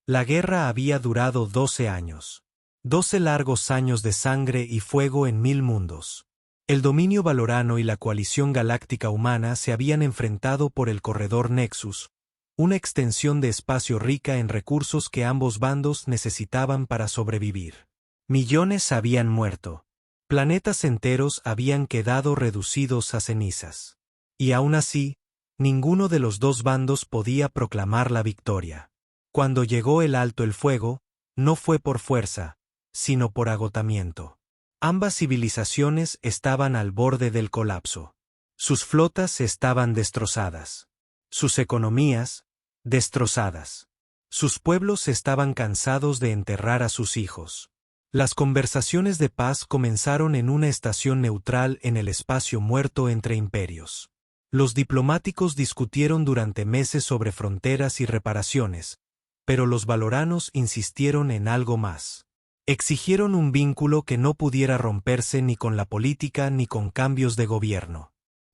La guerra había durado 12 años. 12 largos años de sangre y fuego en 1000 mundos. El dominio valorano y la coalición galáctica humana se habían enfrentado por el corredor Nexus, una extensión de espacio rica en recursos que ambos bandos necesitaban para sobrevivir. Millones habían muerto. Planetas enteros habían quedado reducidos a cenizas. Y aún así, ninguno de los dos bandos podía proclamar la victoria. Cuando llegó el alto el fuego, no fue por fuerza, sino por agotamiento. Ambas civilizaciones estaban al borde del colapso. Sus flotas estaban destrozadas. Sus economías, destrozadas. Sus pueblos estaban cansados de enterrar a sus hijos. Las conversaciones de paz comenzaron en una estación neutral en el espacio muerto entre imperios. Los diplomáticos discutieron durante meses sobre fronteras y reparaciones, pero los valoranos insistieron en algo más. Exigieron un vínculo que no pudiera romperse ni con la política ni con cambios de gobierno.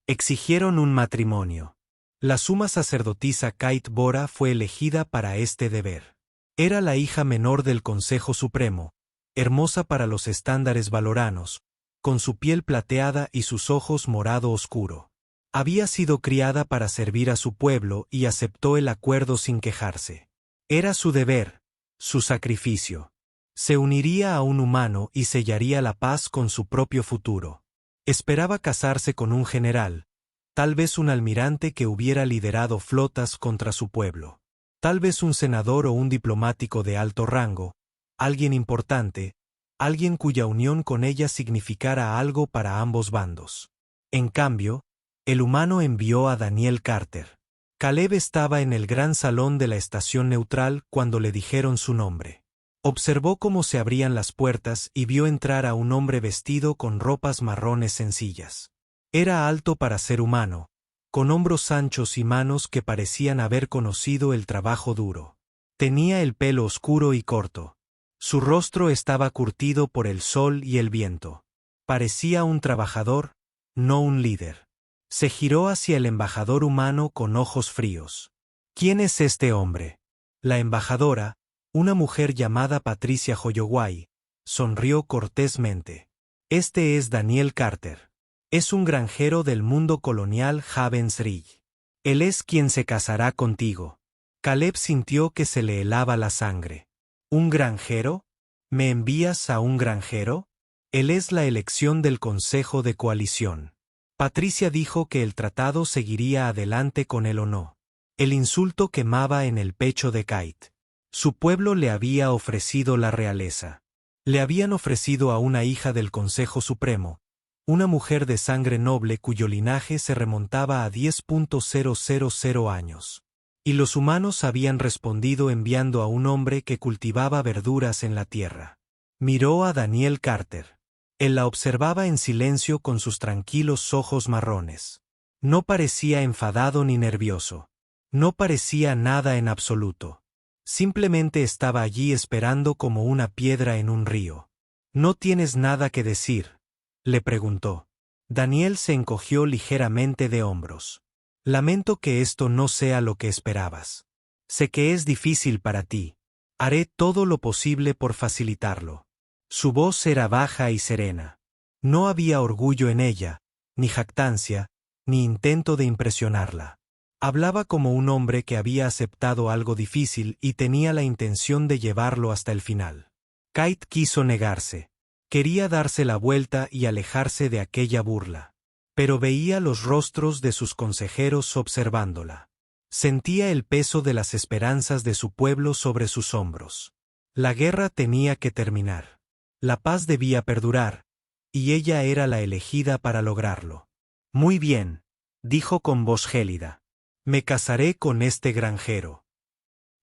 Exigieron un matrimonio. La suma sacerdotisa Kait Bora fue elegida para este deber. Era la hija menor del Consejo Supremo, hermosa para los estándares valoranos, con su piel plateada y sus ojos morado oscuro. Había sido criada para servir a su pueblo y aceptó el acuerdo sin quejarse. Era su deber, su sacrificio. Se uniría a un humano y sellaría la paz con su propio futuro. Esperaba casarse con un general, tal vez un almirante que hubiera liderado flotas contra su pueblo. Tal vez un senador o un diplomático de alto rango, alguien importante, alguien cuya unión con ella significara algo para ambos bandos. En cambio, el humano envió a Daniel Carter. Caleb estaba en el gran salón de la estación neutral cuando le dijeron su nombre. Observó cómo se abrían las puertas y vio entrar a un hombre vestido con ropas marrones sencillas. Era alto para ser humano, con hombros anchos y manos que parecían haber conocido el trabajo duro. Tenía el pelo oscuro y corto. Su rostro estaba curtido por el sol y el viento. Parecía un trabajador, no un líder. Se giró hacia el embajador humano con ojos fríos. ¿Quién es este hombre? La embajadora, una mujer llamada Patricia Hoyoway, sonrió cortésmente. Este es Daniel Carter. Es un granjero del mundo colonial Havens Ridge. Él es quien se casará contigo. Caleb sintió que se le helaba la sangre. ¿Un granjero? ¿Me envías a un granjero? Él es la elección del Consejo de Coalición. Patricia dijo que el tratado seguiría adelante con él o no. El insulto quemaba en el pecho de Kate. Su pueblo le había ofrecido la realeza. Le habían ofrecido a una hija del Consejo Supremo, una mujer de sangre noble cuyo linaje se remontaba a 10.000 años. Y los humanos habían respondido enviando a un hombre que cultivaba verduras en la tierra. Miró a Daniel Carter. Él la observaba en silencio con sus tranquilos ojos marrones. No parecía enfadado ni nervioso. No parecía nada en absoluto. Simplemente estaba allí esperando como una piedra en un río. ¿No tienes nada que decir?, le preguntó. Daniel se encogió ligeramente de hombros. Lamento que esto no sea lo que esperabas. Sé que es difícil para ti. Haré todo lo posible por facilitarlo. Su voz era baja y serena. No había orgullo en ella, ni jactancia, ni intento de impresionarla. Hablaba como un hombre que había aceptado algo difícil y tenía la intención de llevarlo hasta el final. Kate quiso negarse. Quería darse la vuelta y alejarse de aquella burla. Pero veía los rostros de sus consejeros observándola. Sentía el peso de las esperanzas de su pueblo sobre sus hombros. La guerra tenía que terminar. La paz debía perdurar, y ella era la elegida para lograrlo. Muy bien, dijo con voz gélida. Me casaré con este granjero.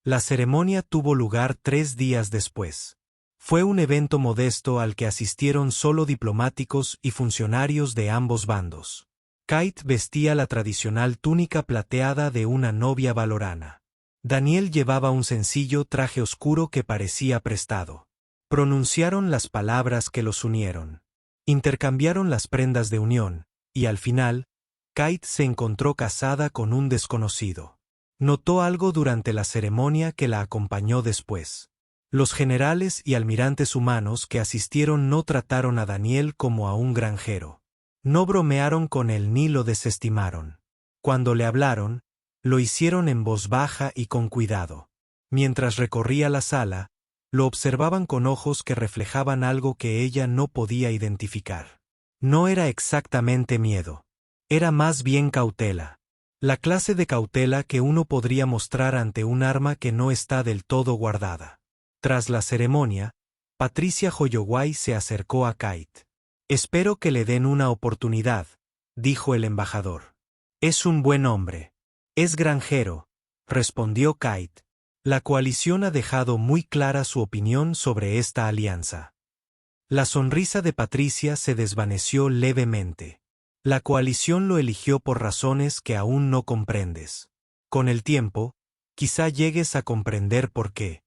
La ceremonia tuvo lugar 3 días después. Fue un evento modesto al que asistieron solo diplomáticos y funcionarios de ambos bandos. Kate vestía la tradicional túnica plateada de una novia valorana. Daniel llevaba un sencillo traje oscuro que parecía prestado. Pronunciaron las palabras que los unieron. Intercambiaron las prendas de unión, y al final, Kate se encontró casada con un desconocido. Notó algo durante la ceremonia que la acompañó después. Los generales y almirantes humanos que asistieron no trataron a Daniel como a un granjero. No bromearon con él ni lo desestimaron. Cuando le hablaron, lo hicieron en voz baja y con cuidado. Mientras recorría la sala, lo observaban con ojos que reflejaban algo que ella no podía identificar. No era exactamente miedo. Era más bien cautela. La clase de cautela que uno podría mostrar ante un arma que no está del todo guardada. Tras la ceremonia, Patricia Holloway se acercó a Kate. «Espero que le den una oportunidad», dijo el embajador. «Es un buen hombre. Es granjero», respondió Kate. La coalición ha dejado muy clara su opinión sobre esta alianza. La sonrisa de Patricia se desvaneció levemente. La coalición lo eligió por razones que aún no comprendes. Con el tiempo, quizá llegues a comprender por qué.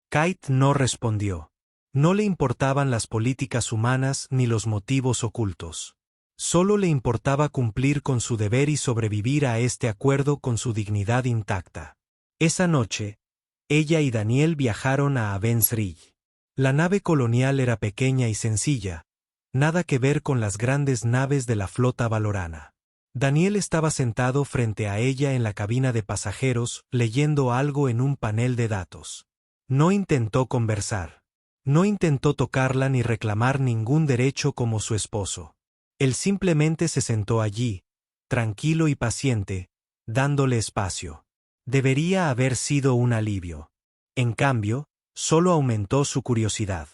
Kate no respondió. No le importaban las políticas humanas ni los motivos ocultos. Solo le importaba cumplir con su deber y sobrevivir a este acuerdo con su dignidad intacta. Esa noche, ella y Daniel viajaron a Avensridge. La nave colonial era pequeña y sencilla, nada que ver con las grandes naves de la flota valorana. Daniel estaba sentado frente a ella en la cabina de pasajeros, leyendo algo en un panel de datos. No intentó conversar. No intentó tocarla ni reclamar ningún derecho como su esposo. Él simplemente se sentó allí, tranquilo y paciente, dándole espacio. Debería haber sido un alivio. En cambio, solo aumentó su curiosidad.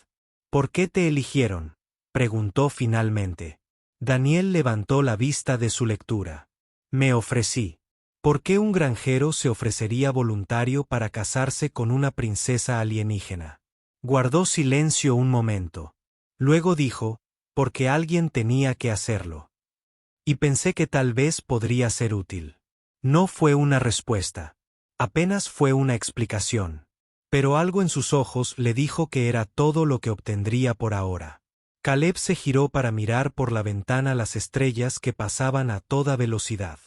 «¿Por qué te eligieron?», preguntó finalmente. Daniel levantó la vista de su lectura. «Me ofrecí». ¿Por qué un granjero se ofrecería voluntario para casarse con una princesa alienígena? Guardó silencio un momento. Luego dijo, «Porque alguien tenía que hacerlo. Y pensé que tal vez podría ser útil». No fue una respuesta. Apenas fue una explicación. Pero algo en sus ojos le dijo que era todo lo que obtendría por ahora. Caleb se giró para mirar por la ventana las estrellas que pasaban a toda velocidad.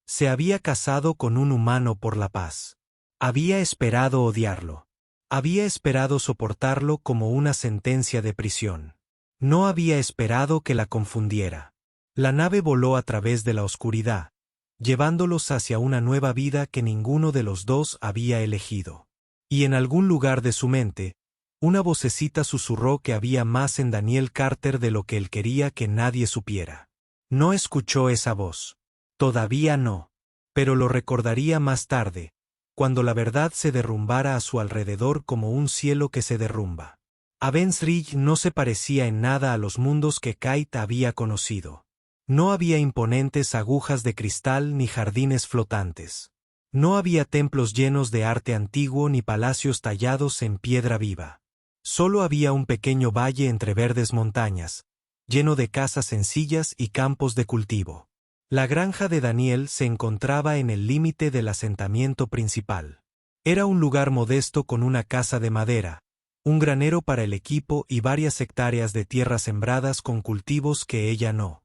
Se había casado con un humano por la paz. Había esperado odiarlo. Había esperado soportarlo como una sentencia de prisión. No había esperado que la confundiera. La nave voló a través de la oscuridad, llevándolos hacia una nueva vida que ninguno de los dos había elegido. Y en algún lugar de su mente, una vocecita susurró que había más en Daniel Carter de lo que él quería que nadie supiera. No escuchó esa voz. Todavía no. Pero lo recordaría más tarde, cuando la verdad se derrumbara a su alrededor como un cielo que se derrumba. Avensridge no se parecía en nada a los mundos que Kate había conocido. No había imponentes agujas de cristal ni jardines flotantes. No había templos llenos de arte antiguo ni palacios tallados en piedra viva. Solo había un pequeño valle entre verdes montañas, lleno de casas sencillas y campos de cultivo. La granja de Daniel se encontraba en el límite del asentamiento principal. Era un lugar modesto con una casa de madera, un granero para el equipo y varias hectáreas de tierra sembradas con cultivos que ella no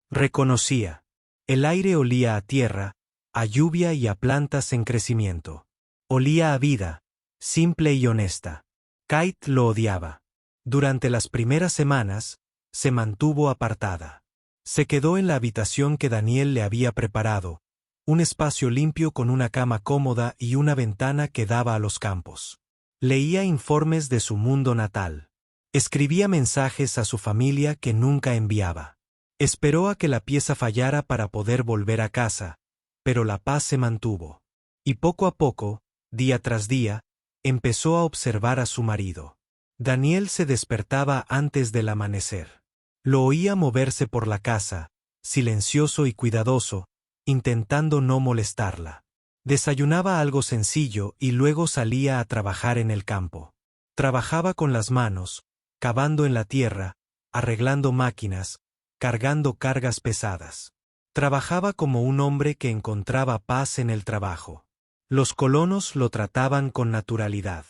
reconocía. El aire olía a tierra, a lluvia y a plantas en crecimiento. Olía a vida, simple y honesta. Kate lo odiaba. Durante las primeras semanas, se mantuvo apartada. Se quedó en la habitación que Daniel le había preparado, un espacio limpio con una cama cómoda y una ventana que daba a los campos. Leía informes de su mundo natal. Escribía mensajes a su familia que nunca enviaba. Esperó a que la pieza fallara para poder volver a casa, pero la paz se mantuvo. Y poco a poco, día tras día, empezó a observar a su marido. Daniel se despertaba antes del amanecer. Lo oía moverse por la casa, silencioso y cuidadoso, intentando no molestarla. Desayunaba algo sencillo y luego salía a trabajar en el campo. Trabajaba con las manos, cavando en la tierra, arreglando máquinas, cargando cargas pesadas. Trabajaba como un hombre que encontraba paz en el trabajo. Los colonos lo trataban con naturalidad.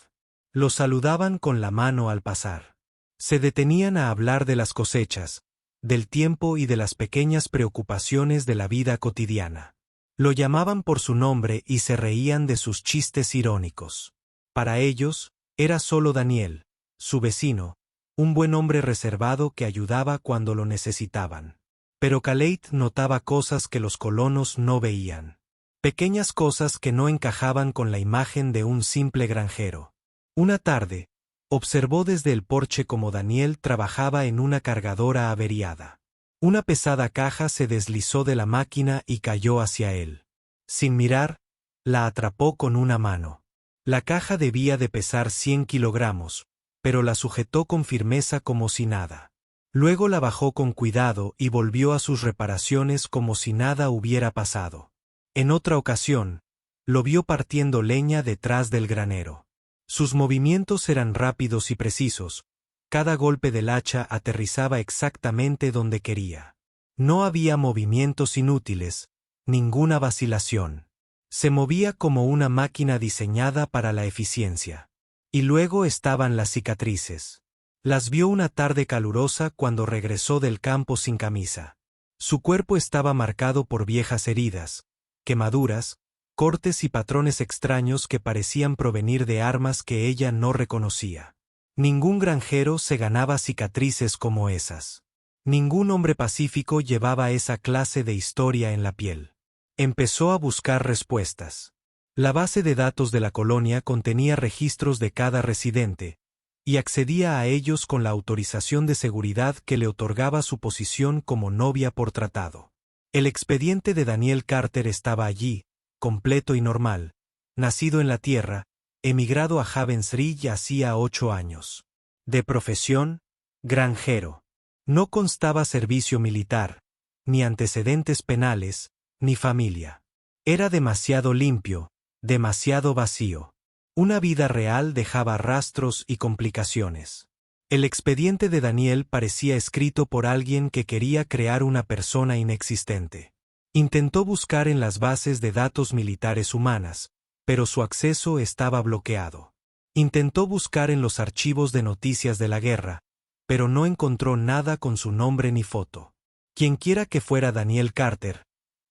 Lo saludaban con la mano al pasar. Se detenían a hablar de las cosechas, del tiempo y de las pequeñas preocupaciones de la vida cotidiana. Lo llamaban por su nombre y se reían de sus chistes irónicos. Para ellos, era solo Daniel, su vecino, un buen hombre reservado que ayudaba cuando lo necesitaban. Pero Khaled notaba cosas que los colonos no veían. Pequeñas cosas que no encajaban con la imagen de un simple granjero. Una tarde, observó desde el porche cómo Daniel trabajaba en una cargadora averiada. Una pesada caja se deslizó de la máquina y cayó hacia él. Sin mirar, la atrapó con una mano. La caja debía de pesar 100 kilogramos, pero la sujetó con firmeza como si nada. Luego la bajó con cuidado y volvió a sus reparaciones como si nada hubiera pasado. En otra ocasión, lo vio partiendo leña detrás del granero. Sus movimientos eran rápidos y precisos. Cada golpe del hacha aterrizaba exactamente donde quería. No había movimientos inútiles, ninguna vacilación. Se movía como una máquina diseñada para la eficiencia. Y luego estaban las cicatrices. Las vio una tarde calurosa cuando regresó del campo sin camisa. Su cuerpo estaba marcado por viejas heridas, quemaduras, cortes y patrones extraños que parecían provenir de armas que ella no reconocía. Ningún granjero se ganaba cicatrices como esas. Ningún hombre pacífico llevaba esa clase de historia en la piel. Empezó a buscar respuestas. La base de datos de la colonia contenía registros de cada residente, y accedía a ellos con la autorización de seguridad que le otorgaba su posición como novia por tratado. El expediente de Daniel Carter estaba allí, completo y normal, nacido en la tierra, emigrado a Havens Ridge hacía 8 años. De profesión, granjero. No constaba servicio militar, ni antecedentes penales, ni familia. Era demasiado limpio, demasiado vacío. Una vida real dejaba rastros y complicaciones. El expediente de Daniel parecía escrito por alguien que quería crear una persona inexistente. Intentó buscar en las bases de datos militares humanas, pero su acceso estaba bloqueado. Intentó buscar en los archivos de noticias de la guerra, pero no encontró nada con su nombre ni foto. Quienquiera que fuera Daniel Carter,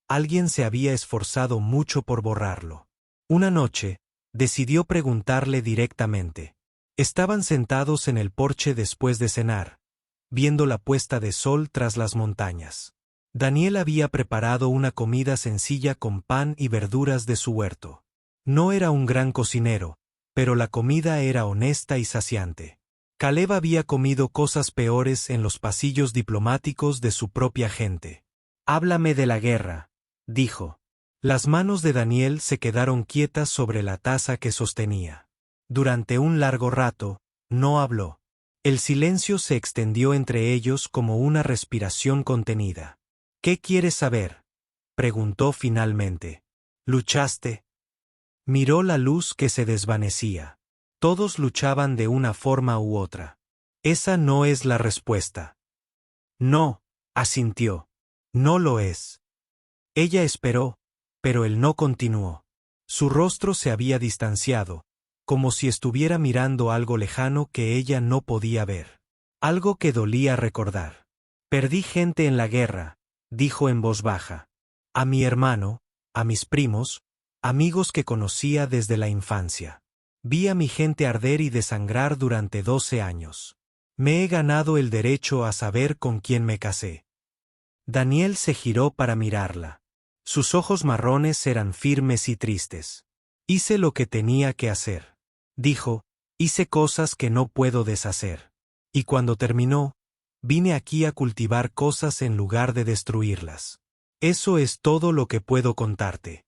alguien se había esforzado mucho por borrarlo. Una noche, decidió preguntarle directamente. Estaban sentados en el porche después de cenar, viendo la puesta de sol tras las montañas. Daniel había preparado una comida sencilla con pan y verduras de su huerto. No era un gran cocinero, pero la comida era honesta y saciante. Caleb había comido cosas peores en los pasillos diplomáticos de su propia gente. «Háblame de la guerra», dijo. Las manos de Daniel se quedaron quietas sobre la taza que sostenía. Durante un largo rato, no habló. El silencio se extendió entre ellos como una respiración contenida. «¿Qué quieres saber?», preguntó finalmente. «¿Luchaste?». Miró la luz que se desvanecía. Todos luchaban de una forma u otra. Esa no es la respuesta. «No», asintió. «No lo es». Ella esperó, pero él no continuó. Su rostro se había distanciado, como si estuviera mirando algo lejano que ella no podía ver. Algo que dolía recordar. «Perdí gente en la guerra», dijo en voz baja. «A mi hermano, a mis primos, amigos que conocía desde la infancia. Vi a mi gente arder y desangrar durante 12 años. Me he ganado el derecho a saber con quién me casé». Daniel se giró para mirarla. Sus ojos marrones eran firmes y tristes. «Hice lo que tenía que hacer», dijo. «Hice cosas que no puedo deshacer. Y cuando terminó, vine aquí a cultivar cosas en lugar de destruirlas. Eso es todo lo que puedo contarte».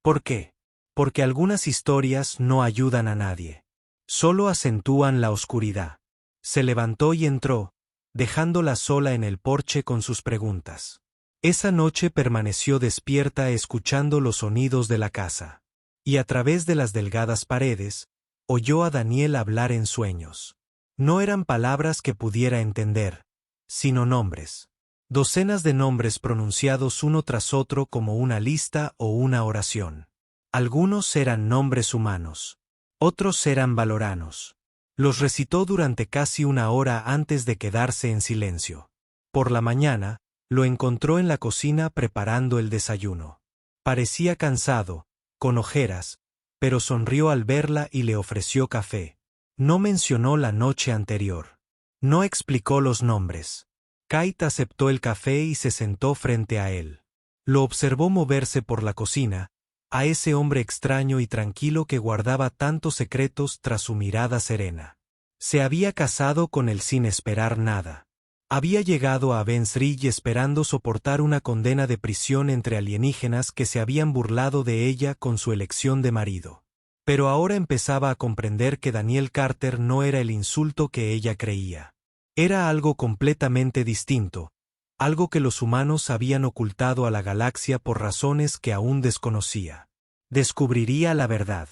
¿Por qué? Porque algunas historias no ayudan a nadie. Solo acentúan la oscuridad. Se levantó y entró, dejándola sola en el porche con sus preguntas. Esa noche permaneció despierta escuchando los sonidos de la casa. Y a través de las delgadas paredes, oyó a Daniel hablar en sueños. No eran palabras que pudiera entender, sino nombres. Docenas de nombres pronunciados uno tras otro como una lista o una oración. Algunos eran nombres humanos. Otros eran valoranos. Los recitó durante casi una hora antes de quedarse en silencio. Por la mañana, lo encontró en la cocina preparando el desayuno. Parecía cansado, con ojeras, pero sonrió al verla y le ofreció café. No mencionó la noche anterior. No explicó los nombres. Kate aceptó el café y se sentó frente a él. Lo observó moverse por la cocina, a ese hombre extraño y tranquilo que guardaba tantos secretos tras su mirada serena. Se había casado con él sin esperar nada. Había llegado a Avens Ridge esperando soportar una condena de prisión entre alienígenas que se habían burlado de ella con su elección de marido. Pero ahora empezaba a comprender que Daniel Carter no era el insulto que ella creía. Era algo completamente distinto, algo que los humanos habían ocultado a la galaxia por razones que aún desconocía. Descubriría la verdad.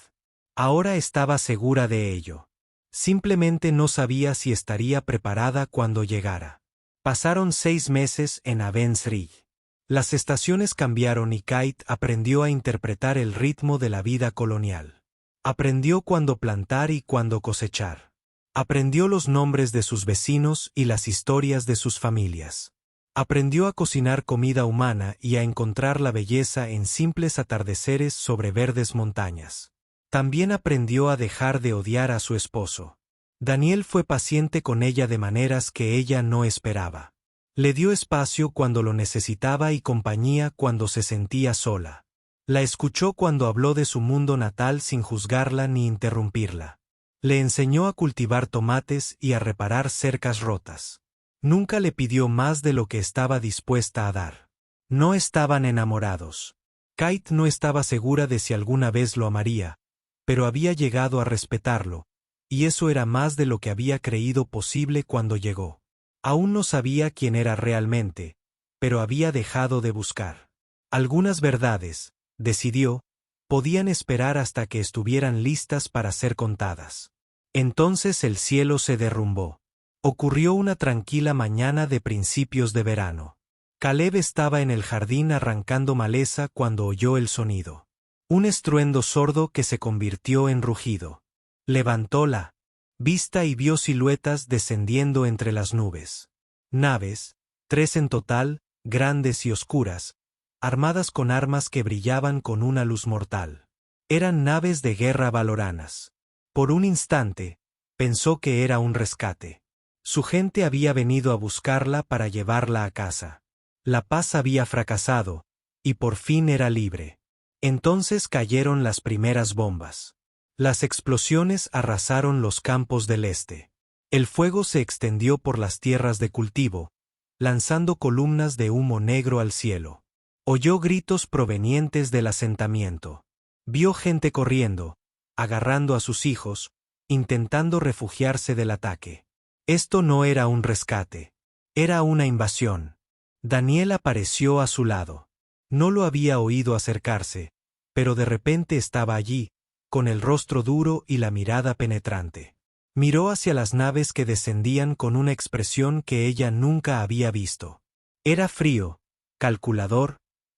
Ahora estaba segura de ello. Simplemente no sabía si estaría preparada cuando llegara. Pasaron 6 meses en Avens Ridge. Las estaciones cambiaron y Kate aprendió a interpretar el ritmo de la vida colonial. Aprendió cuándo plantar y cuándo cosechar. Aprendió los nombres de sus vecinos y las historias de sus familias. Aprendió a cocinar comida humana y a encontrar la belleza en simples atardeceres sobre verdes montañas. También aprendió a dejar de odiar a su esposo. Daniel fue paciente con ella de maneras que ella no esperaba. Le dio espacio cuando lo necesitaba y compañía cuando se sentía sola. La escuchó cuando habló de su mundo natal sin juzgarla ni interrumpirla. Le enseñó a cultivar tomates y a reparar cercas rotas. Nunca le pidió más de lo que estaba dispuesta a dar. No estaban enamorados. Kate no estaba segura de si alguna vez lo amaría, pero había llegado a respetarlo, y eso era más de lo que había creído posible cuando llegó. Aún no sabía quién era realmente, pero había dejado de buscar. Algunas verdades, decidió, podían esperar hasta que estuvieran listas para ser contadas. Entonces el cielo se derrumbó. Ocurrió una tranquila mañana de principios de verano. Caleb estaba en el jardín arrancando maleza cuando oyó el sonido. Un estruendo sordo que se convirtió en rugido. Levantó la vista y vio siluetas descendiendo entre las nubes. Naves, 3 en total, grandes y oscuras, armadas con armas que brillaban con una luz mortal. Eran naves de guerra valoranas. Por un instante, pensó que era un rescate. Su gente había venido a buscarla para llevarla a casa. La paz había fracasado, y por fin era libre. Entonces cayeron las primeras bombas. Las explosiones arrasaron los campos del este. El fuego se extendió por las tierras de cultivo, lanzando columnas de humo negro al cielo. Oyó gritos provenientes del asentamiento. Vio gente corriendo, agarrando a sus hijos, intentando refugiarse del ataque. Esto no era un rescate. Era una invasión. Daniel apareció a su lado. No lo había oído acercarse, pero de repente estaba allí, con el rostro duro y la mirada penetrante. Miró hacia las naves que descendían con una expresión que ella nunca había visto. Era frío, calculador,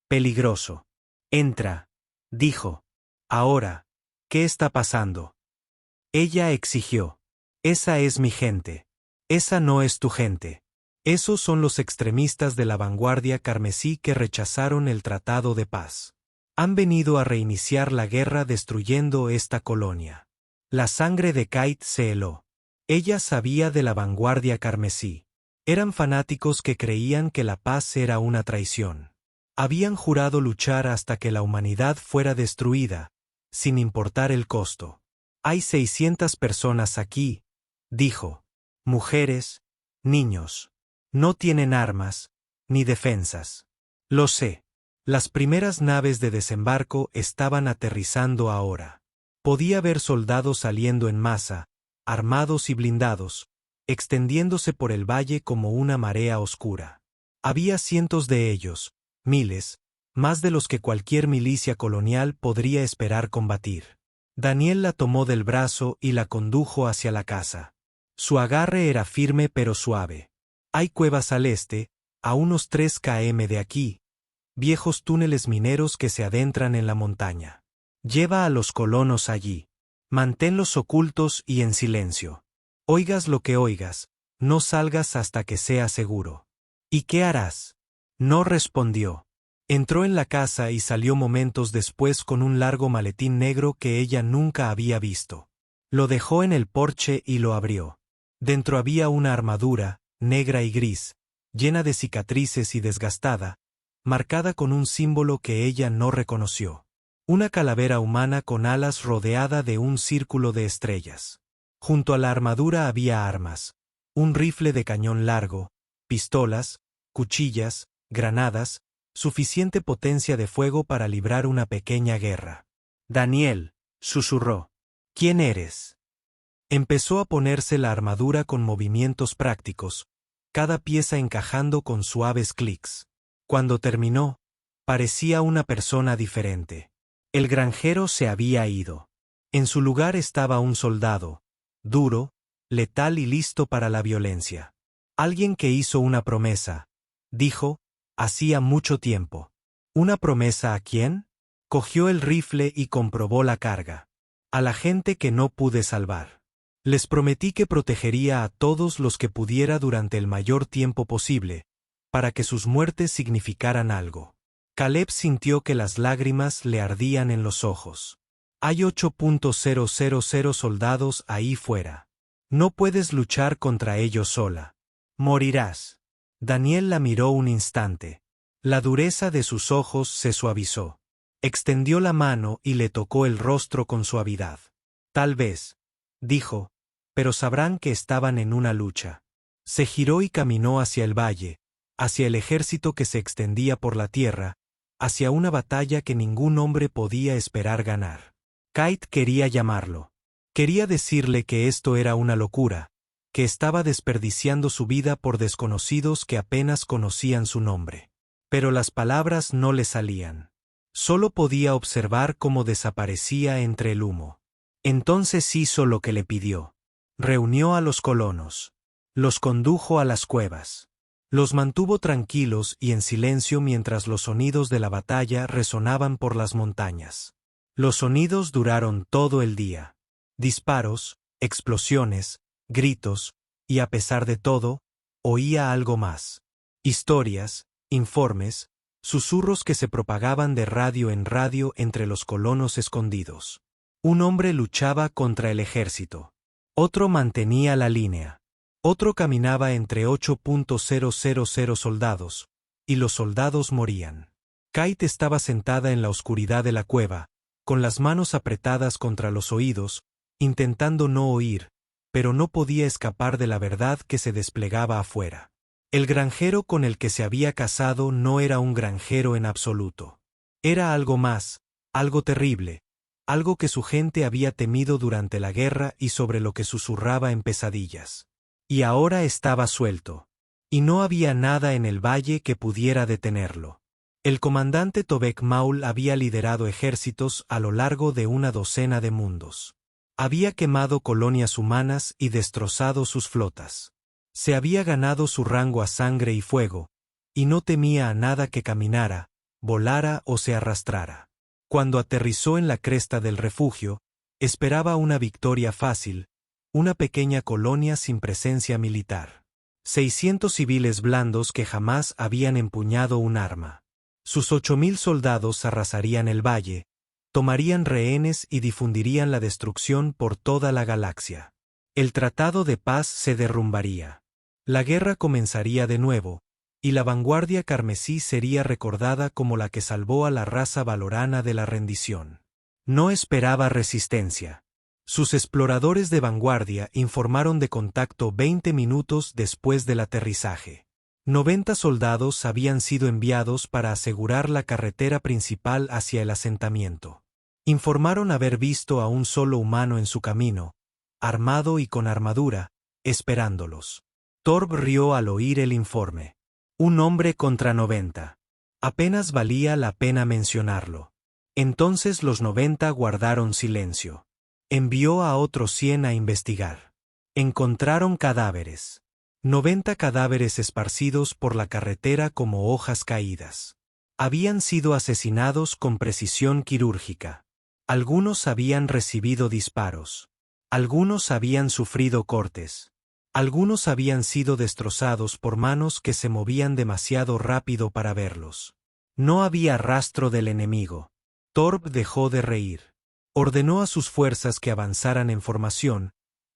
peligroso. «Entra», dijo. «Ahora, ¿qué está pasando?» Ella exigió. «Esa es mi gente. Esa no es tu gente. Esos son los extremistas de la vanguardia carmesí que rechazaron el tratado de paz. Han venido a reiniciar la guerra destruyendo esta colonia». La sangre de Kate se heló. Ella sabía de la vanguardia carmesí. Eran fanáticos que creían que la paz era una traición. Habían jurado luchar hasta que la humanidad fuera destruida, sin importar el costo. «Hay 600 personas aquí», dijo. «Mujeres, niños. No tienen armas, ni defensas. Lo sé. Las primeras naves de desembarco estaban aterrizando ahora. Podía ver soldados saliendo en masa, armados y blindados, extendiéndose por el valle como una marea oscura. Había cientos de ellos, miles, más de los que cualquier milicia colonial podría esperar combatir. Daniel la tomó del brazo y la condujo hacia la casa. Su agarre era firme pero suave. «Hay cuevas al este, a unos 3 km de aquí, viejos túneles mineros que se adentran en la montaña. Lleva a los colonos allí. Manténlos ocultos y en silencio. Oigas lo que oigas, no salgas hasta que sea seguro». «¿Y qué harás?». No respondió. Entró en la casa y salió momentos después con un largo maletín negro que ella nunca había visto. Lo dejó en el porche y lo abrió. Dentro había una armadura, negra y gris, llena de cicatrices y desgastada, marcada con un símbolo que ella no reconoció. Una calavera humana con alas rodeada de un círculo de estrellas. Junto a la armadura había armas, un rifle de cañón largo, pistolas, cuchillas, granadas, suficiente potencia de fuego para librar una pequeña guerra. Daniel, susurró. ¿Quién eres? Empezó a ponerse la armadura con movimientos prácticos, cada pieza encajando con suaves clics. Cuando terminó, parecía una persona diferente. El granjero se había ido. En su lugar estaba un soldado, duro, letal y listo para la violencia. Alguien que hizo una promesa, dijo, hacía mucho tiempo. ¿Una promesa a quién? Cogió el rifle y comprobó la carga. A la gente que no pude salvar. Les prometí que protegería a todos los que pudiera durante el mayor tiempo posible, para que sus muertes significaran algo. Caleb sintió que las lágrimas le ardían en los ojos. Hay 8,000 soldados ahí fuera. No puedes luchar contra ellos sola. Morirás. Daniel la miró un instante. La dureza de sus ojos se suavizó. Extendió la mano y le tocó el rostro con suavidad. Tal vez, dijo, pero sabrán que estaban en una lucha. Se giró y caminó hacia el valle, hacia el ejército que se extendía por la tierra, hacia una batalla que ningún hombre podía esperar ganar. Kate quería llamarlo. Quería decirle que esto era una locura, que estaba desperdiciando su vida por desconocidos que apenas conocían su nombre. Pero las palabras no le salían. Solo podía observar cómo desaparecía entre el humo. Entonces hizo lo que le pidió. Reunió a los colonos. Los condujo a las cuevas. Los mantuvo tranquilos y en silencio mientras los sonidos de la batalla resonaban por las montañas. Los sonidos duraron todo el día. Disparos, explosiones, gritos, y a pesar de todo, oía algo más. Historias, informes, susurros que se propagaban de radio en radio entre los colonos escondidos. Un hombre luchaba contra el ejército. Otro mantenía la línea. Otro caminaba entre 8,000 soldados, y los soldados morían. Kate estaba sentada en la oscuridad de la cueva, con las manos apretadas contra los oídos, intentando no oír, pero no podía escapar de la verdad que se desplegaba afuera. El granjero con el que se había casado no era un granjero en absoluto. Era algo más, algo terrible, algo que su gente había temido durante la guerra y sobre lo que susurraba en pesadillas. Y ahora estaba suelto. Y no había nada en el valle que pudiera detenerlo. El comandante Tobek Maul había liderado ejércitos a lo largo de una docena de mundos. Había quemado colonias humanas y destrozado sus flotas. Se había ganado su rango a sangre y fuego, y no temía a nada que caminara, volara o se arrastrara. Cuando aterrizó en la cresta del refugio, esperaba una victoria fácil, una pequeña colonia sin presencia militar. 600 civiles blandos que jamás habían empuñado un arma. Sus 8,000 soldados arrasarían el valle, tomarían rehenes y difundirían la destrucción por toda la galaxia. El tratado de paz se derrumbaría. La guerra comenzaría de nuevo, y la vanguardia carmesí sería recordada como la que salvó a la raza valorana de la rendición. No esperaba resistencia. Sus exploradores de vanguardia informaron de contacto 20 minutos después del aterrizaje. 90 soldados habían sido enviados para asegurar la carretera principal hacia el asentamiento. Informaron haber visto a un solo humano en su camino, armado y con armadura, esperándolos. Torb rió al oír el informe. Un hombre contra 90. Apenas valía la pena mencionarlo. Entonces los 90 guardaron silencio. Envió a otros 100 a investigar. Encontraron cadáveres. 90 cadáveres esparcidos por la carretera como hojas caídas. Habían sido asesinados con precisión quirúrgica. Algunos habían recibido disparos. Algunos habían sufrido cortes. Algunos habían sido destrozados por manos que se movían demasiado rápido para verlos. No había rastro del enemigo. Torb dejó de reír. Ordenó a sus fuerzas que avanzaran en formación,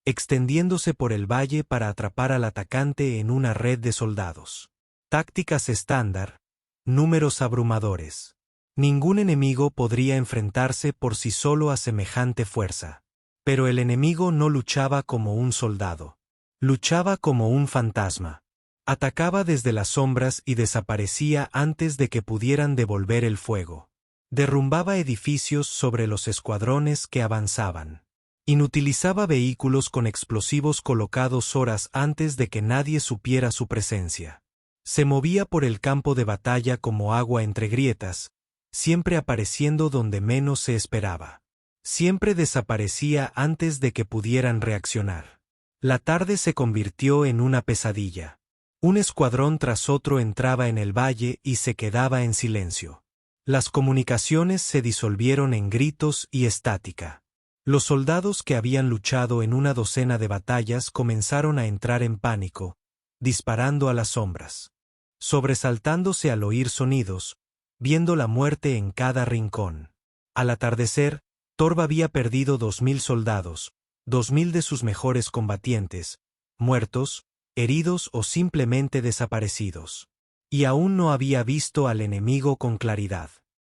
extendiéndose por el valle para atrapar al atacante en una red de soldados. Tácticas estándar, números abrumadores. Ningún enemigo podría enfrentarse por sí solo a semejante fuerza. Pero el enemigo no luchaba como un soldado. Luchaba como un fantasma. Atacaba desde las sombras y desaparecía antes de que pudieran devolver el fuego. Derrumbaba edificios sobre los escuadrones que avanzaban. Inutilizaba vehículos con explosivos colocados horas antes de que nadie supiera su presencia. Se movía por el campo de batalla como agua entre grietas, siempre apareciendo donde menos se esperaba. Siempre desaparecía antes de que pudieran reaccionar. La tarde se convirtió en una pesadilla. Un escuadrón tras otro entraba en el valle y se quedaba en silencio. Las comunicaciones se disolvieron en gritos y estática. Los soldados que habían luchado en una docena de batallas comenzaron a entrar en pánico, disparando a las sombras. Sobresaltándose al oír sonidos, viendo la muerte en cada rincón. Al atardecer, Torb había perdido 2000 soldados, 2000 de sus mejores combatientes, muertos, heridos o simplemente desaparecidos. Y aún no había visto al enemigo con claridad.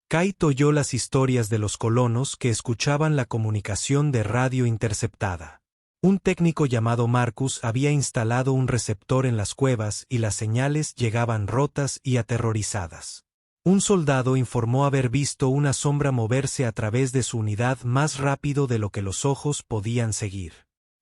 Kite oyó las historias de los colonos que escuchaban la comunicación de radio interceptada. Un técnico llamado Marcus había instalado un receptor en las cuevas y las señales llegaban rotas y aterrorizadas. Un soldado informó haber visto una sombra moverse a través de su unidad más rápido de lo que los ojos podían seguir.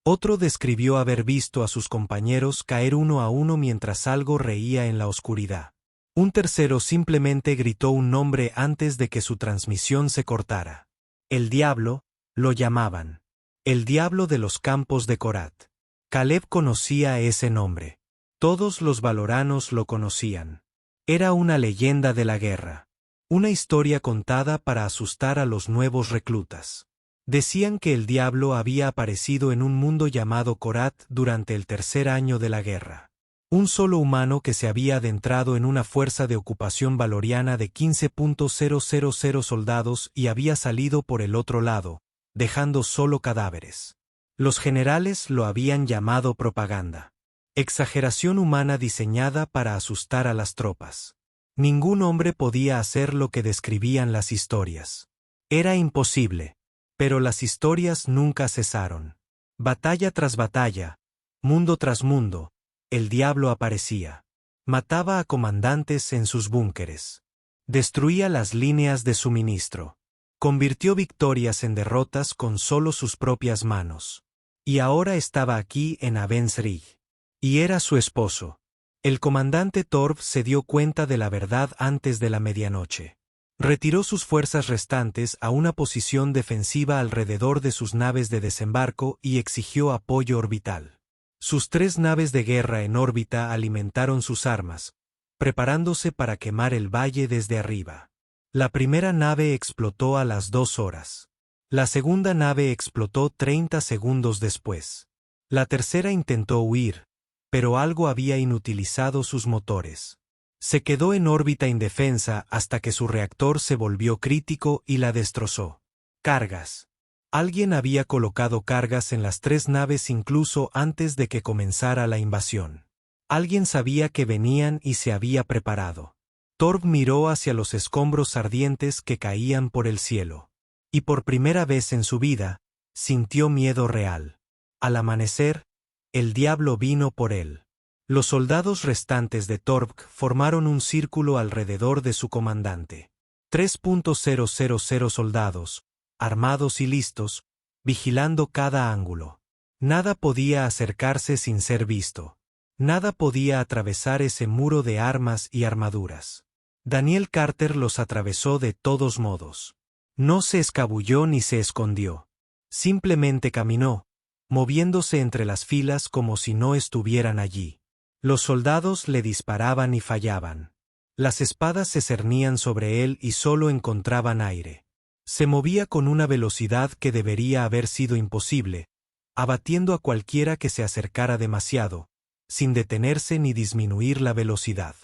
Otro describió haber visto a sus compañeros caer uno a uno mientras algo reía en la oscuridad. Un tercero simplemente gritó un nombre antes de que su transmisión se cortara. El diablo, lo llamaban. El diablo de los campos de Korat. Caleb conocía ese nombre. Todos los valoranos lo conocían. Era una leyenda de la guerra. Una historia contada para asustar a los nuevos reclutas. Decían que el diablo había aparecido en un mundo llamado Korat durante el tercer año de la guerra. Un solo humano que se había adentrado en una fuerza de ocupación valoriana de 15.000 soldados y había salido por el otro lado, dejando solo cadáveres. Los generales lo habían llamado propaganda. Exageración humana diseñada para asustar a las tropas. Ningún hombre podía hacer lo que describían las historias. Era imposible. Pero las historias nunca cesaron. Batalla tras batalla, mundo tras mundo, el diablo aparecía. Mataba a comandantes en sus búnkeres. Destruía las líneas de suministro. Convirtió victorias en derrotas con solo sus propias manos. Y ahora estaba aquí en Avensrig. Y era su esposo. El comandante Torb se dio cuenta de la verdad antes de la medianoche. Retiró sus fuerzas restantes a una posición defensiva alrededor de sus naves de desembarco y exigió apoyo orbital. Sus 3 naves de guerra en órbita alimentaron sus armas, preparándose para quemar el valle desde arriba. La primera nave explotó a las 2 horas. La segunda nave explotó 30 segundos después. La tercera intentó huir, pero algo había inutilizado sus motores. Se quedó en órbita indefensa hasta que su reactor se volvió crítico y la destrozó. Cargas. Alguien había colocado cargas en las 3 naves incluso antes de que comenzara la invasión. Alguien sabía que venían y se había preparado. Torb miró hacia los escombros ardientes que caían por el cielo. Y por primera vez en su vida, sintió miedo real. Al amanecer, el diablo vino por él. Los soldados restantes de Torb formaron un círculo alrededor de su comandante. 3.000 soldados, armados y listos, vigilando cada ángulo. Nada podía acercarse sin ser visto. Nada podía atravesar ese muro de armas y armaduras. Daniel Carter los atravesó de todos modos. No se escabulló ni se escondió. Simplemente caminó, moviéndose entre las filas como si no estuvieran allí. Los soldados le disparaban y fallaban. Las espadas se cernían sobre él y solo encontraban aire. Se movía con una velocidad que debería haber sido imposible, abatiendo a cualquiera que se acercara demasiado, sin detenerse ni disminuir la velocidad.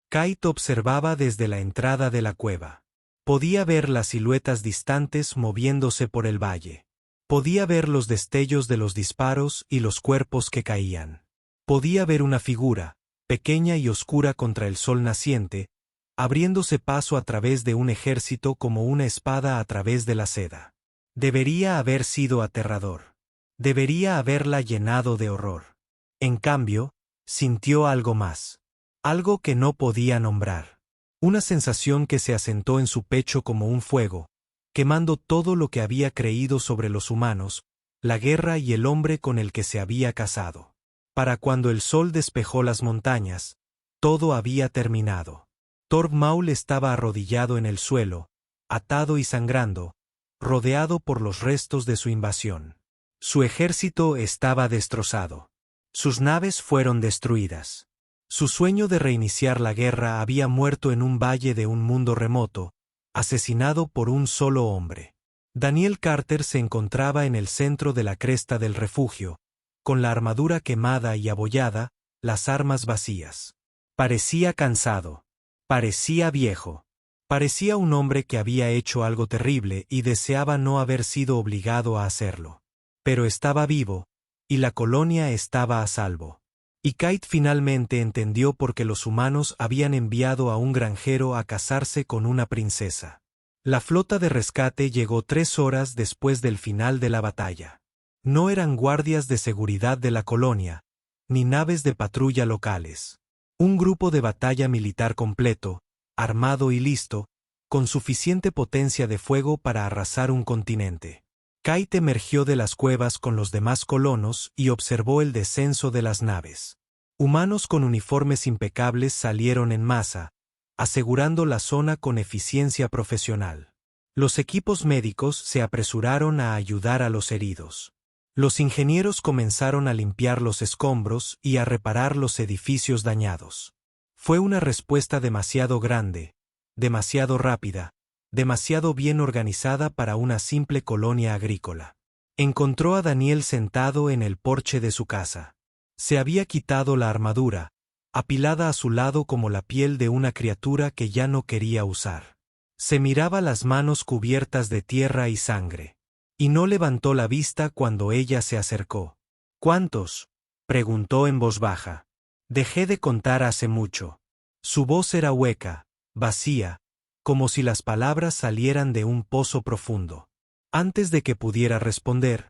Kate observaba desde la entrada de la cueva. Podía ver las siluetas distantes moviéndose por el valle. Podía ver los destellos de los disparos y los cuerpos que caían. Podía ver una figura, pequeña y oscura contra el sol naciente, abriéndose paso a través de un ejército como una espada a través de la seda. Debería haber sido aterrador. Debería haberla llenado de horror. En cambio, sintió algo más. Algo que no podía nombrar. Una sensación que se asentó en su pecho como un fuego, quemando todo lo que había creído sobre los humanos, la guerra y el hombre con el que se había casado. Para cuando el sol despejó las montañas, todo había terminado. Torb Maul estaba arrodillado en el suelo, atado y sangrando, rodeado por los restos de su invasión. Su ejército estaba destrozado. Sus naves fueron destruidas. Su sueño de reiniciar la guerra había muerto en un valle de un mundo remoto, asesinado por un solo hombre. Daniel Carter se encontraba en el centro de la cresta del refugio, con la armadura quemada y abollada, las armas vacías. Parecía cansado. Parecía viejo. Parecía un hombre que había hecho algo terrible y deseaba no haber sido obligado a hacerlo. Pero estaba vivo, y la colonia estaba a salvo. Y Kate finalmente entendió por qué los humanos habían enviado a un granjero a casarse con una princesa. La flota de rescate llegó 3 horas después del final de la batalla. No eran guardias de seguridad de la colonia, ni naves de patrulla locales. Un grupo de batalla militar completo, armado y listo, con suficiente potencia de fuego para arrasar un continente. Kate emergió de las cuevas con los demás colonos y observó el descenso de las naves. Humanos con uniformes impecables salieron en masa, asegurando la zona con eficiencia profesional. Los equipos médicos se apresuraron a ayudar a los heridos. Los ingenieros comenzaron a limpiar los escombros y a reparar los edificios dañados. Fue una respuesta demasiado grande, demasiado rápida, demasiado bien organizada para una simple colonia agrícola. Encontró a Daniel sentado en el porche de su casa. Se había quitado la armadura, apilada a su lado como la piel de una criatura que ya no quería usar. Se miraba las manos cubiertas de tierra y sangre. Y no levantó la vista cuando ella se acercó. ¿Cuántos?, preguntó en voz baja. Dejé de contar hace mucho. Su voz era hueca, vacía, como si las palabras salieran de un pozo profundo. Antes de que pudiera responder,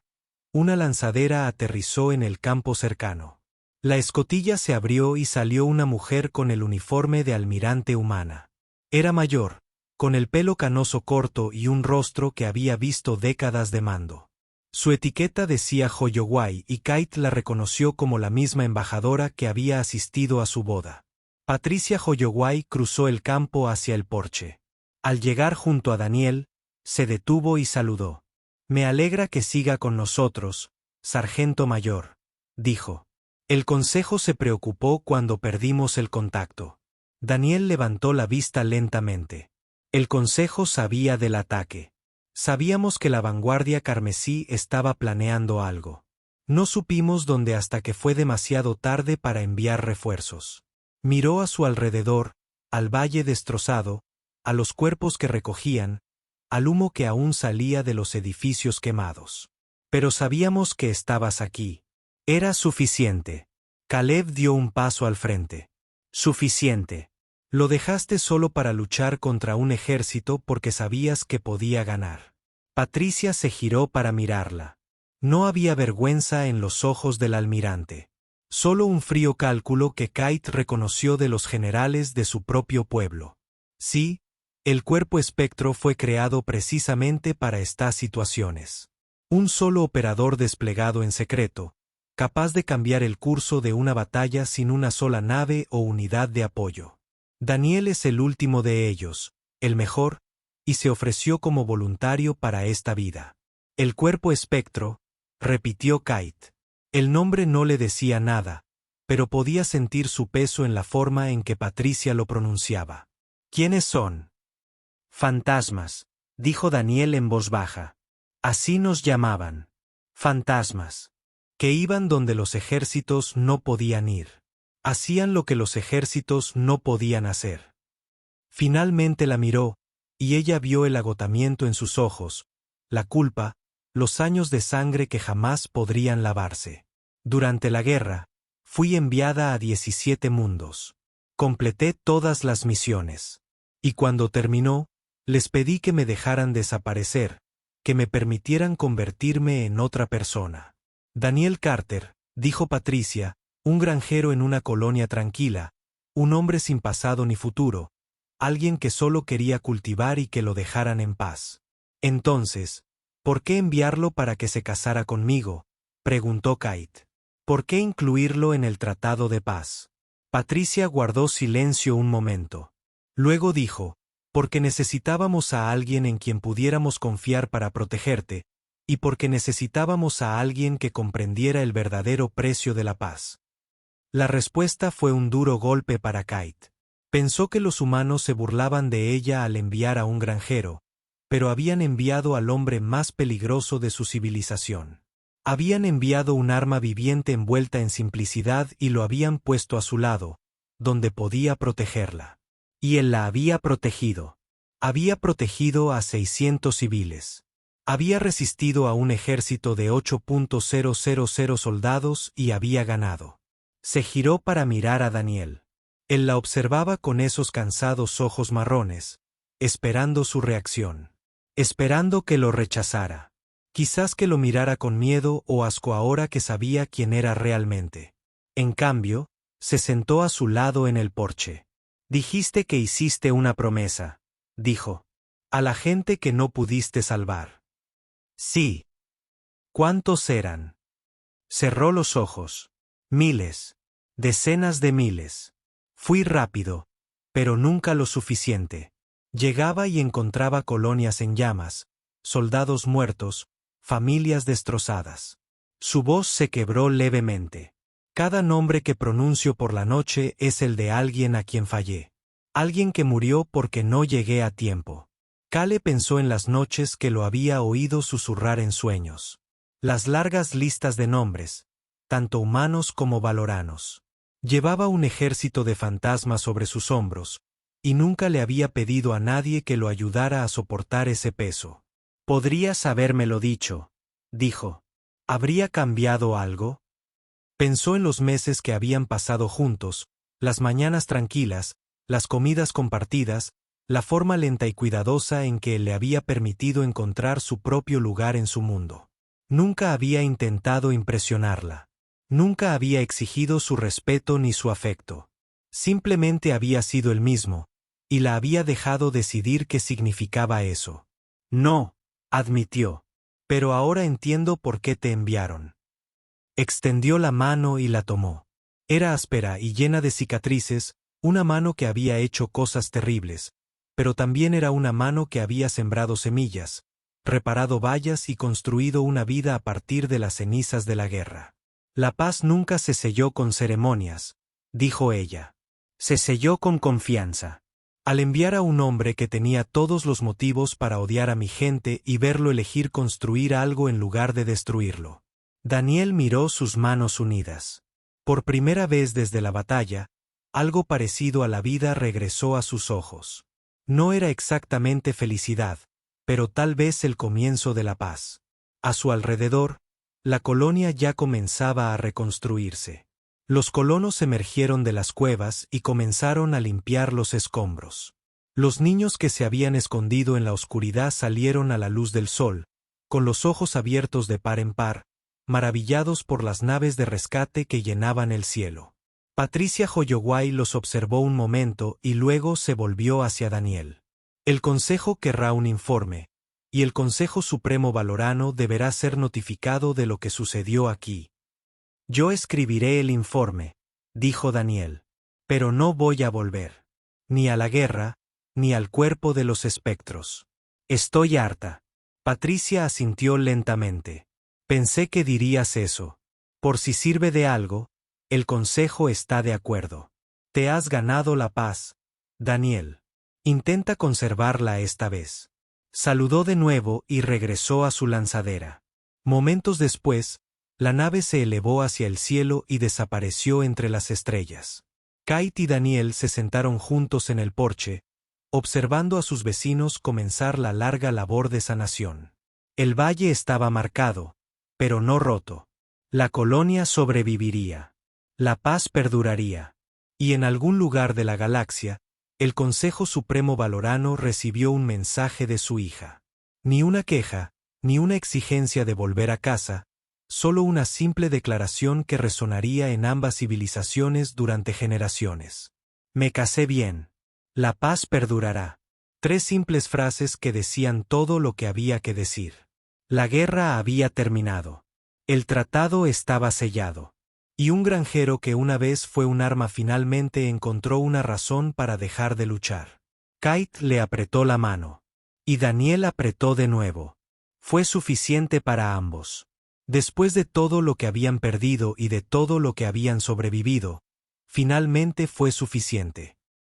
una lanzadera aterrizó en el campo cercano. La escotilla se abrió y salió una mujer con el uniforme de almirante humana. Era mayor, con el pelo canoso corto y un rostro que había visto décadas de mando. Su etiqueta decía Hoyowai y Kate la reconoció como la misma embajadora que había asistido a su boda. Patricia Hoyowai cruzó el campo hacia el porche. Al llegar junto a Daniel, se detuvo y saludó. «Me alegra que siga con nosotros, sargento mayor», dijo. El consejo se preocupó cuando perdimos el contacto. Daniel levantó la vista lentamente. El consejo sabía del ataque. Sabíamos que la vanguardia carmesí estaba planeando algo. No supimos dónde hasta que fue demasiado tarde para enviar refuerzos. Miró a su alrededor, al valle destrozado, a los cuerpos que recogían, al humo que aún salía de los edificios quemados. Pero sabíamos que estabas aquí. Era suficiente. Caleb dio un paso al frente. Suficiente. Lo dejaste solo para luchar contra un ejército porque sabías que podía ganar. Patricia se giró para mirarla. No había vergüenza en los ojos del almirante. Solo un frío cálculo que Kate reconoció de los generales de su propio pueblo. Sí, el cuerpo espectro fue creado precisamente para estas situaciones. Un solo operador desplegado en secreto, capaz de cambiar el curso de una batalla sin una sola nave o unidad de apoyo. Daniel es el último de ellos, el mejor, y se ofreció como voluntario para esta vida. El cuerpo espectro, repitió Kate. El nombre no le decía nada, pero podía sentir su peso en la forma en que Patricia lo pronunciaba. ¿Quiénes son? Fantasmas, dijo Daniel en voz baja. Así nos llamaban. Fantasmas. Que iban donde los ejércitos no podían ir. Hacían lo que los ejércitos no podían hacer. Finalmente la miró, y ella vio el agotamiento en sus ojos, la culpa, los años de sangre que jamás podrían lavarse. Durante la guerra, fui enviada a 17 mundos. Completé todas las misiones. Y cuando terminó, les pedí que me dejaran desaparecer, que me permitieran convertirme en otra persona. Daniel Carter, dijo Patricia, un granjero en una colonia tranquila, un hombre sin pasado ni futuro, alguien que solo quería cultivar y que lo dejaran en paz. Entonces, ¿por qué enviarlo para que se casara conmigo?, preguntó Kate. ¿Por qué incluirlo en el tratado de paz? Patricia guardó silencio un momento. Luego dijo, porque necesitábamos a alguien en quien pudiéramos confiar para protegerte, y porque necesitábamos a alguien que comprendiera el verdadero precio de la paz. La respuesta fue un duro golpe para Kate. Pensó que los humanos se burlaban de ella al enviar a un granjero, pero habían enviado al hombre más peligroso de su civilización. Habían enviado un arma viviente envuelta en simplicidad y lo habían puesto a su lado, donde podía protegerla. Y él la había protegido. Había protegido a 600 civiles. Había resistido a un ejército de 8.000 soldados y había ganado. Se giró para mirar a Daniel. Él la observaba con esos cansados ojos marrones, esperando su reacción. Esperando que lo rechazara. Quizás que lo mirara con miedo o asco ahora que sabía quién era realmente. En cambio, se sentó a su lado en el porche. Dijiste que hiciste una promesa, dijo. A la gente que no pudiste salvar. Sí. ¿Cuántos eran? Cerró los ojos. Miles. Decenas de miles. Fui rápido, pero nunca lo suficiente. Llegaba y encontraba colonias en llamas, soldados muertos, familias destrozadas. Su voz se quebró levemente. Cada nombre que pronuncio por la noche es el de alguien a quien fallé. Alguien que murió porque no llegué a tiempo. Kale pensó en las noches que lo había oído susurrar en sueños. Las largas listas de nombres, tanto humanos como valoranos. Llevaba un ejército de fantasmas sobre sus hombros, y nunca le había pedido a nadie que lo ayudara a soportar ese peso. Podrías habérmelo dicho, dijo. ¿Habría cambiado algo? Pensó en los meses que habían pasado juntos, las mañanas tranquilas, las comidas compartidas, la forma lenta y cuidadosa en que él le había permitido encontrar su propio lugar en su mundo. Nunca había intentado impresionarla. Nunca había exigido su respeto ni su afecto. Simplemente había sido el mismo, y la había dejado decidir qué significaba eso. No, admitió. Pero ahora entiendo por qué te enviaron. Extendió la mano y la tomó. Era áspera y llena de cicatrices, una mano que había hecho cosas terribles, pero también era una mano que había sembrado semillas, reparado vallas y construido una vida a partir de las cenizas de la guerra. La paz nunca se selló con ceremonias, dijo ella. Se selló con confianza. Al enviar a un hombre que tenía todos los motivos para odiar a mi gente y verlo elegir construir algo en lugar de destruirlo. Daniel miró sus manos unidas. Por primera vez desde la batalla, algo parecido a la vida regresó a sus ojos. No era exactamente felicidad, pero tal vez el comienzo de la paz. A su alrededor, la colonia ya comenzaba a reconstruirse. Los colonos emergieron de las cuevas y comenzaron a limpiar los escombros. Los niños que se habían escondido en la oscuridad salieron a la luz del sol, con los ojos abiertos de par en par, maravillados por las naves de rescate que llenaban el cielo. Patricia Holloway los observó un momento y luego se volvió hacia Daniel. El Consejo querrá un informe, y el Consejo Supremo Valorano deberá ser notificado de lo que sucedió aquí. Yo escribiré el informe, dijo Daniel, pero no voy a volver. Ni a la guerra, ni al cuerpo de los espectros. Estoy harta. Patricia asintió lentamente. Pensé que dirías eso. Por si sirve de algo, el Consejo está de acuerdo. Te has ganado la paz, Daniel. Intenta conservarla esta vez. Saludó de nuevo y regresó a su lanzadera. Momentos después, La nave se elevó hacia el cielo y desapareció entre las estrellas. Kate y Daniel se sentaron juntos en el porche, observando a sus vecinos comenzar la larga labor de sanación. El valle estaba marcado, pero no roto. La colonia sobreviviría. La paz perduraría. Y en algún lugar de la galaxia, el Consejo Supremo Valorano recibió un mensaje de su hija. Ni una queja, ni una exigencia de volver a casa, solo una simple declaración que resonaría en ambas civilizaciones durante generaciones. Me casé bien. La paz perdurará. 3 simples frases que decían todo lo que había que decir. La guerra había terminado. El tratado estaba sellado. Y un granjero que una vez fue un arma finalmente encontró una razón para dejar de luchar. Kate le apretó la mano. Y Daniel apretó de nuevo. Fue suficiente para ambos. Después de todo lo que habían perdido y de todo lo que habían sobrevivido, finalmente fue suficiente.